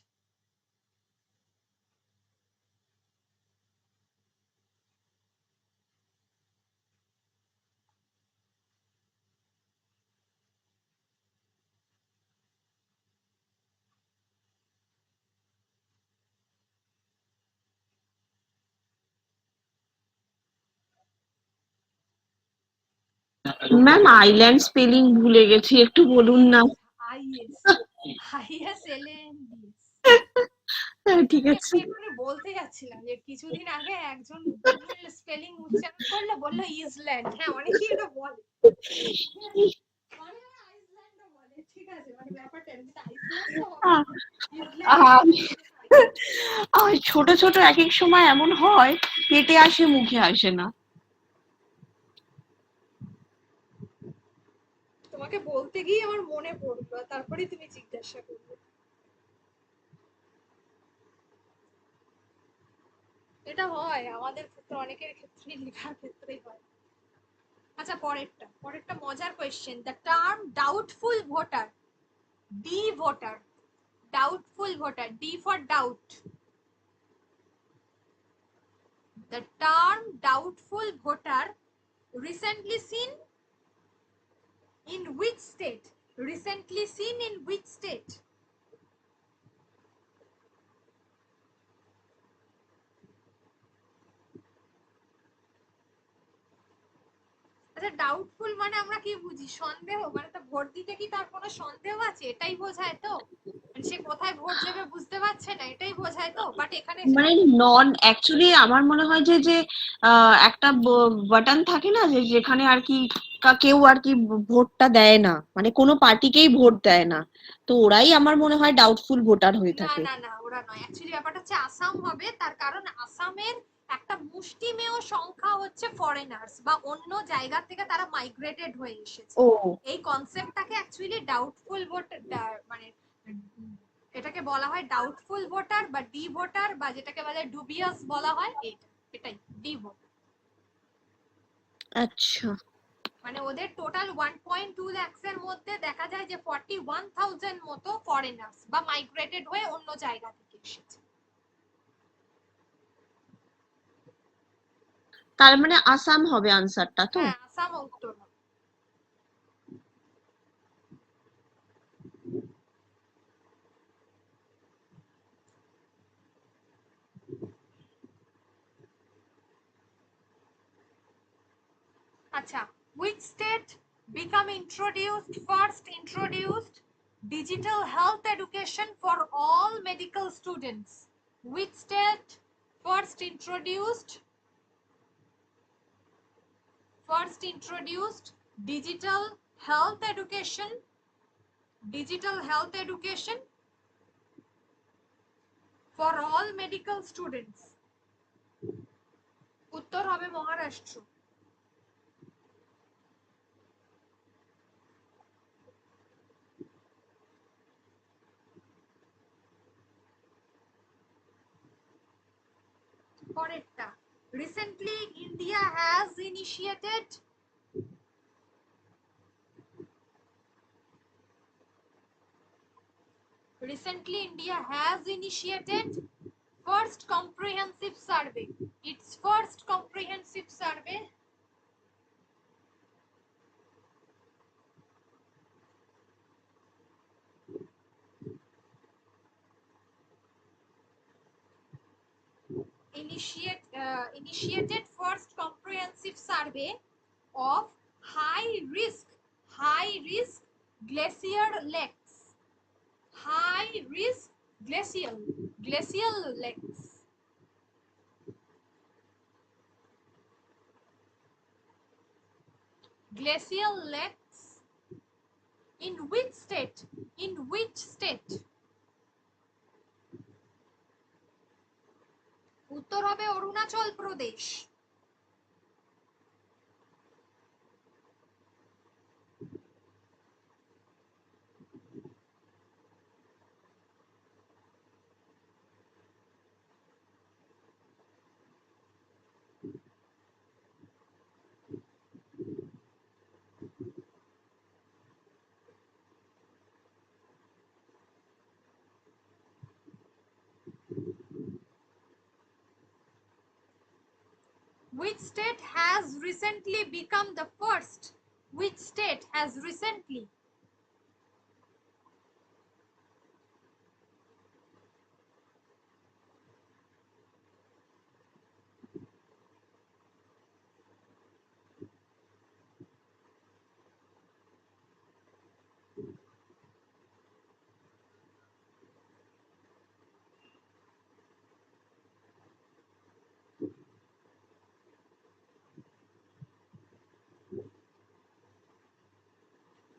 Speaker 3: Ma'am island spelling ভুলে গেছি, একটু বলুন না।
Speaker 2: IS IS LANDS।
Speaker 3: হ্যাঁ, ঠিক
Speaker 2: আমি
Speaker 3: আছে।
Speaker 2: এক্ষুনি বলতে যাচ্ছিলাম যে কিছুদিন আগে একজন ভুল স্পেলিং উচ্চারণ করলে বললো ইসল্যান্ড। হ্যাঁ অনেকেই এটা বলে, মানে আইসল্যান্ডও বলে, ঠিক আছে, মানে ব্যাপারটা এরকম, কিন্তু আইসল্যান্ড তো হবে
Speaker 3: আহ,
Speaker 2: না, ইসল্যান্ড
Speaker 3: আহ,
Speaker 2: হবে।
Speaker 3: আর ছোট ছোট এক এক সময় এমন হয় পেটে আসে মুখে আসে না।
Speaker 2: তোমাকে বলতে গিয়ে আমার মনে পড়লো, তারপরে তুমি জিজ্ঞাসা করলে। এটা হয় আমাদের ক্ষেত্রে, অনেকের ক্ষেত্রেই, লেখার ক্ষেত্রেই হয়। আচ্ছা পরেরটা মজার question. The term doubtful voter, D voter, doubtful voter, D for doubt. The term doubtful voter recently seen in which state? Recently seen in which state? আচ্ছা ডাউটফুল মানে আমরা কি বুঝি? সন্দেহ, মানে তো ভোট দিতে কি তার কোনো সন্দেহ আছে, এটাই বোঝায় তো? মানে সে কোথায় ভোট দেবে বুঝতে পারছে না, এটাই বোঝায় তো? বাট এখানে
Speaker 3: মানে নন অ্যাকচুয়ালি আমার মনে হয় যে যে একটা বাটন থাকে না যে যেখানে আর কি কেউ আর কি ভোটটা দেয় না, মানে কোনো পার্টিকেই ভোট দেয় না, তো ওরাই আমার মনে হয় ডাউটফুল ভোটার হয়ে
Speaker 2: না
Speaker 3: থাকে।
Speaker 2: না না ওরা নয়, অ্যাকচুয়ালি ব্যাপারটা হচ্ছে আসাম হবে, তার কারণ আসামের একটা মুষ্টিমেয় সংখ্যা হচ্ছে ফরেনার্স বা অন্য জায়গা থেকে তারা মাইগ্রেটেড হয়ে এসেছে।
Speaker 3: ও
Speaker 2: এই কনসেপ্টটাকে অ্যাকচুয়ালি ডাউটফুল ভোটার, মানে এটাকে বলা হয় ডাউটফুল ভোটার বা ডি ভোটার, বা যেটাকে বলে ডুবিয়াস বলা হয়, এটাই ডি ভোটার।
Speaker 3: আচ্ছা।
Speaker 2: মানে ওদের টোটাল 1.2 লাখস এর মধ্যে দেখা যায় যে 41,000 মতো ফরেনার্স বা মাইগ্রেটেড হয়ে অন্য জায়গা থেকে এসেছে।
Speaker 3: তার মানে আসাম হবে আনসারটা তো?
Speaker 2: হ্যাঁ আসাম উত্তর হবে। আচ্ছা, which state become first introduced digital health education for all medical students? Which state first introduced digital health education, for all medical students? উত্তর হবে মহারাষ্ট্র। পরেরটা, recently India has initiated first comprehensive survey. Its first comprehensive survey initiated first comprehensive survey of high risk glacier lakes, high risk glacial lakes. Glacial lakes in which state? উত্তর হবে Arunachal Pradesh. Which state has recently become the first? Which state has recently?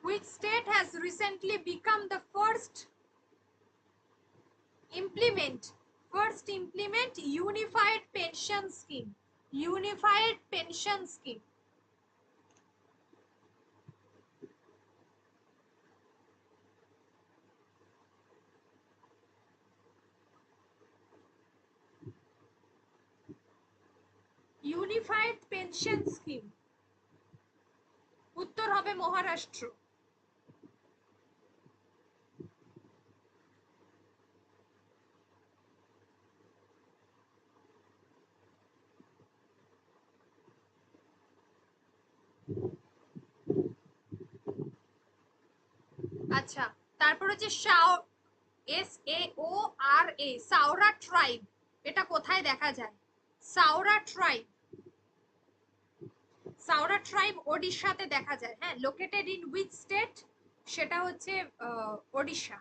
Speaker 2: Which state has recently become the first implement unified pension scheme? Unified pension scheme. Unified pension scheme, উত্তর হবে মহারাষ্ট্র। আচ্ছা, তারপর হচ্ছে SAORA, সাওরা tribe, এটা কোথায় দেখা যায়? সাওরা ট্রাইব, সাওরা ট্রাইব ওড়িশাতে দেখা যায়। হ্যাঁ, লোকেটেড ইন হুইচ স্টেট? সেটা হচ্ছে ওড়িশা।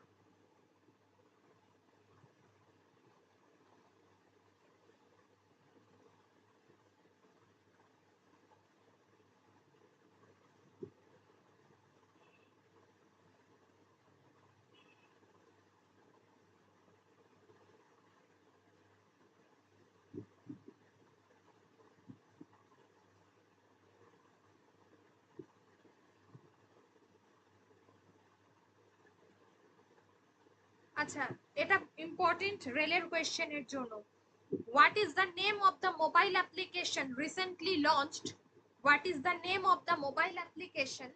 Speaker 2: আচ্ছা, এটা ইম্পর্টেন্ট রেলের কোয়েশ্চেনের জন্য। What is the name of the mobile application recently launched? What is the name of the mobile application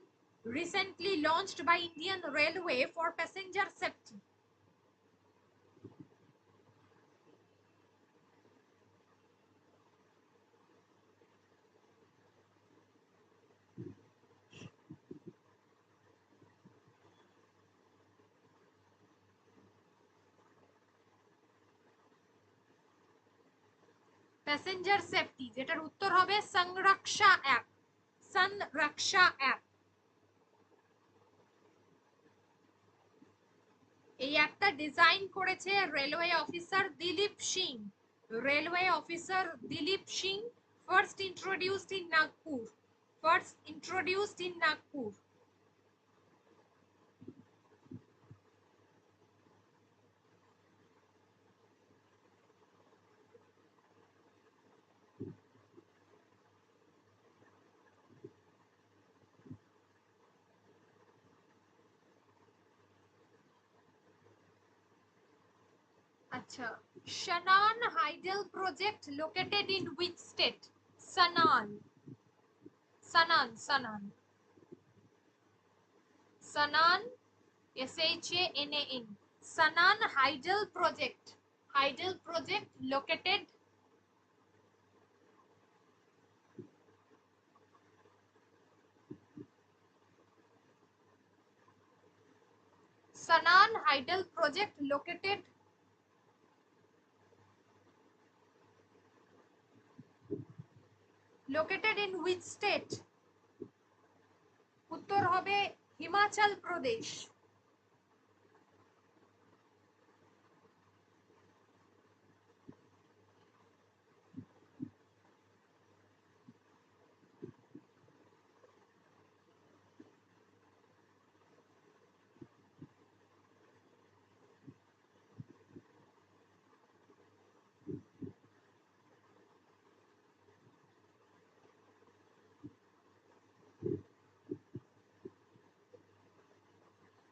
Speaker 2: recently launched by Indian Railway for passenger safety? Passenger safety, যেটার উত্তর হবে সংরক্ষা app. সংরক্ষা app. এই অ্যাপটা design করেছে railway officer Dilip Singh. Railway officer Dilip Singh, first introduced in Nagpur. First introduced in Nagpur. আচ্ছা, Shannon Hydel project located in which state? Sanaan. Sanaan, Sanaan. Sanaan, Shanaan. Sanaan Hydel project. Hydel project located. Sanaan Hydel project located. Located in which state? উত্তর হবে হিমাচল প্রদেশ।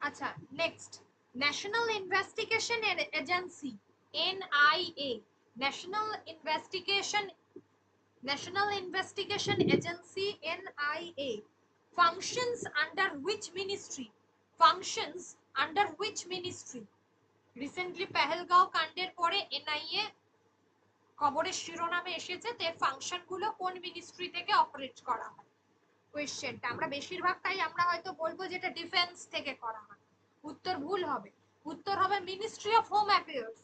Speaker 2: আচ্ছা, next, national investigation agency NIA, National Investigation Agency NIA functions under which ministry? Functions under which ministry? Recently Pahalgam কাণ্ডের পরে NIA খবরের শিরোনামে এসেছে যে function গুলো কোন মিনিস্ট্রি থেকে অপারেট করা হয়। কোয়েশ্চেনটা আমরা বেশিরভাগটাই আমরা হয়তো বলবো যেটা ডিফেন্স থেকে করা হয়, উত্তর ভুল হবে। উত্তর হবে ministry of home affairs.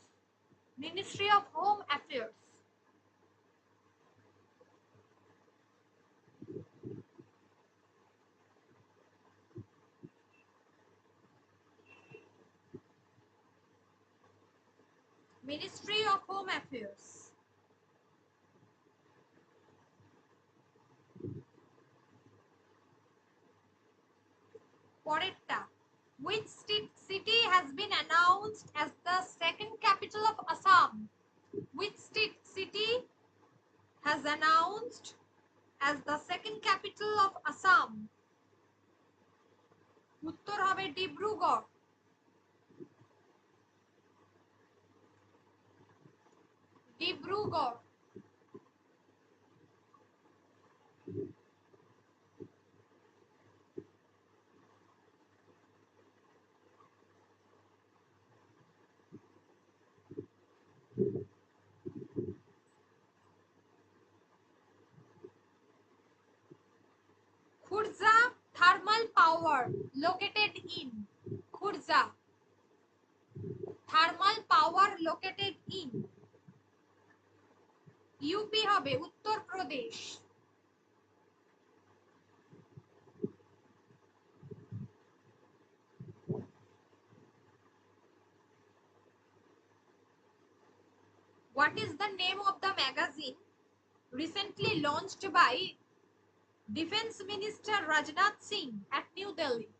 Speaker 2: Ministry of home affairs. Ministry of home affairs. পরেরটা, which city has been announced as the second capital of Assam? Which city has announced as the second capital of Assam? উত্তর হবে Dibrugarh. Dibrugarh. Khurja thermal power located in. Khurja thermal power located in. UP হবে Uttar Pradesh. What is the name of the magazine recently launched by Defense Minister Rajnath Singh at New Delhi?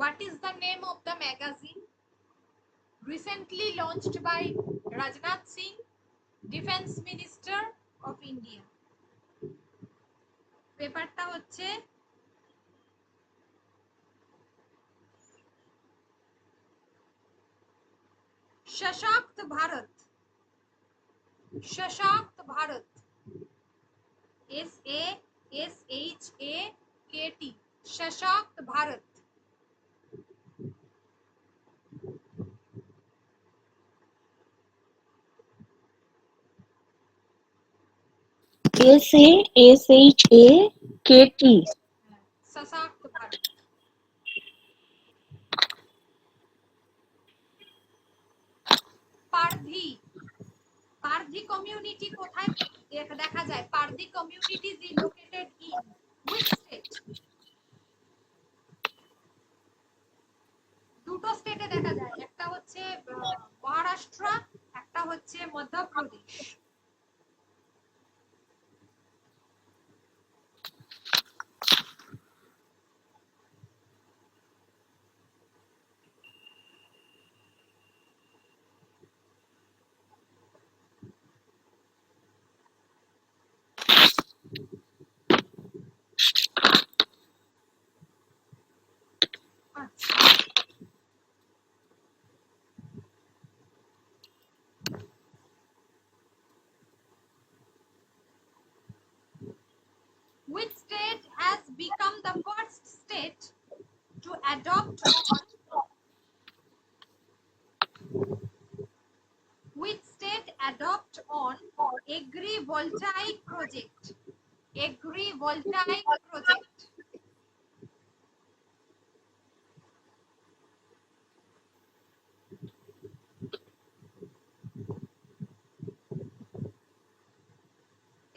Speaker 2: What is the name of the magazine recently launched by Rajnath Singh, Defense Minister of India? পেপারটা হচ্ছে सशक्त भारत। सशक्त Bharat. SASHAKT सशक्त Bharat.
Speaker 3: SASHAKT
Speaker 2: सशक्त Bharat. Pardhi. Pardhi community কোথায় দেখা যায়? Pardhi community is located in which state? দুটো স্টেটে দেখা যায়, একটা হচ্ছে মহারাষ্ট্র, একটা হচ্ছে Madhya Pradesh. Which state has become the first state to adopt on which state adopt on agrivoltaic project? Agrivoltaic project.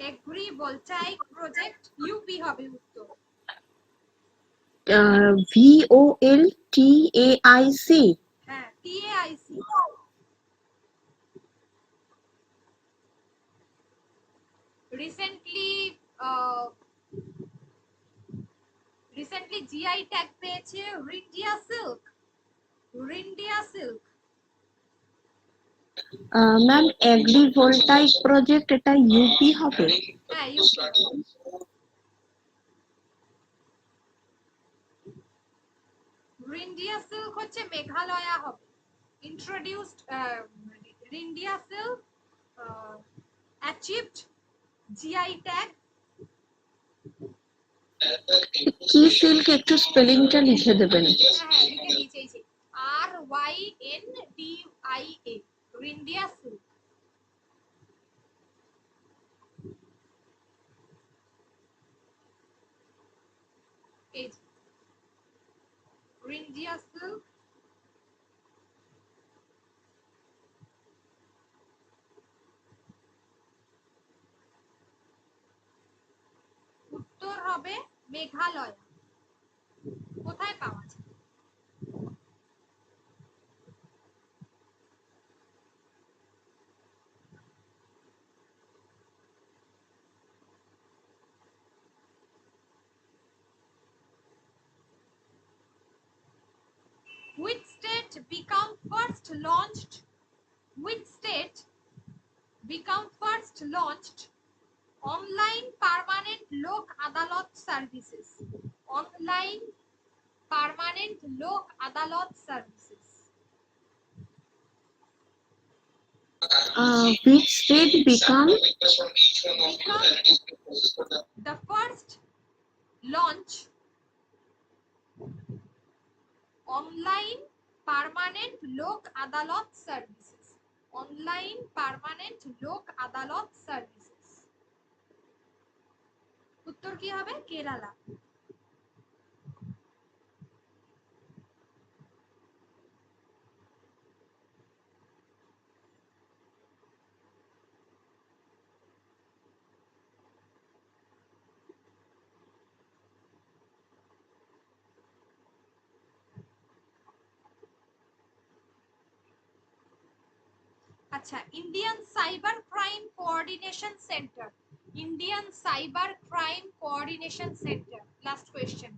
Speaker 2: Agrivoltaic project UP হবে উত্তর।
Speaker 3: VOLTAIC
Speaker 2: হ্যাঁ, TAIC। রিসেন্টলি জিআই ট্যাগ পেয়েছে Ryndia silk. Ryndia silk.
Speaker 3: Ma'am agrivoltaic project এটা UP হবে?
Speaker 2: হ্যাঁ, UP. Ryndia silk হচ্ছে মেঘালয়া হবে। Introduced Ryndia silk achieved GI tag.
Speaker 3: কি সিল্ক একটু স্পেলিংটা লিখে দেবেন?
Speaker 2: হ্যাঁ, লিখে দিয়েছি। RYNDIA Ryndia silk. এই যে রিঞ্জিয়া সিল্ক, উত্তর হবে মেঘালয়। কোথায় পাওয়া যায়? Which state become first launched? Which state become first launched online permanent lok adalat services? Online permanent lok adalat services.
Speaker 3: Which state become
Speaker 2: The first launch online permanent lok adalat services. Online permanent lok adalat services. উত্তর কি হবে? কেরালা। আচ্ছা, Indian cyber crime coordination centre, Indian cyber crime coordination centre, last question,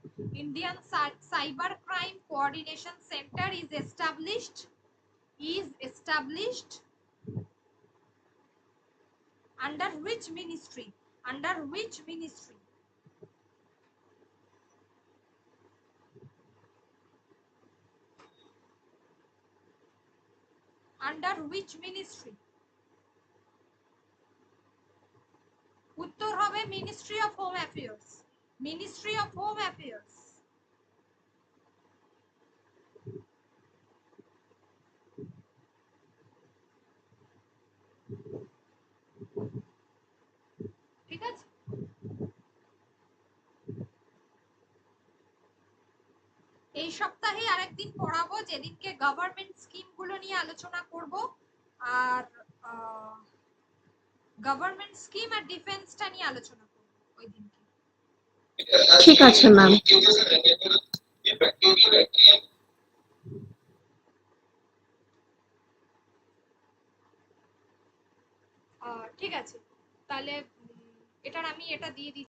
Speaker 2: Indian cyber crime coordination centre is established under which ministry? Under which ministry? Under which ministry? উত্তর হবে ministry of home affairs. Ministry of home affairs. ঠিক আছে, এই সপ্তাহে আরেকদিন পড়াবো, যেদিনকে government scheme গুলো নিয়ে আলোচনা করব, আর গভর্নমেন্ট স্কিম আর ডিফেন্সটা নিয়ে আলোচনা করব ওই দিনকে।
Speaker 3: ঠিক আছে ম্যাম।
Speaker 2: ঠিক আছে, তাহলে এটা দিয়ে দিচ্ছি।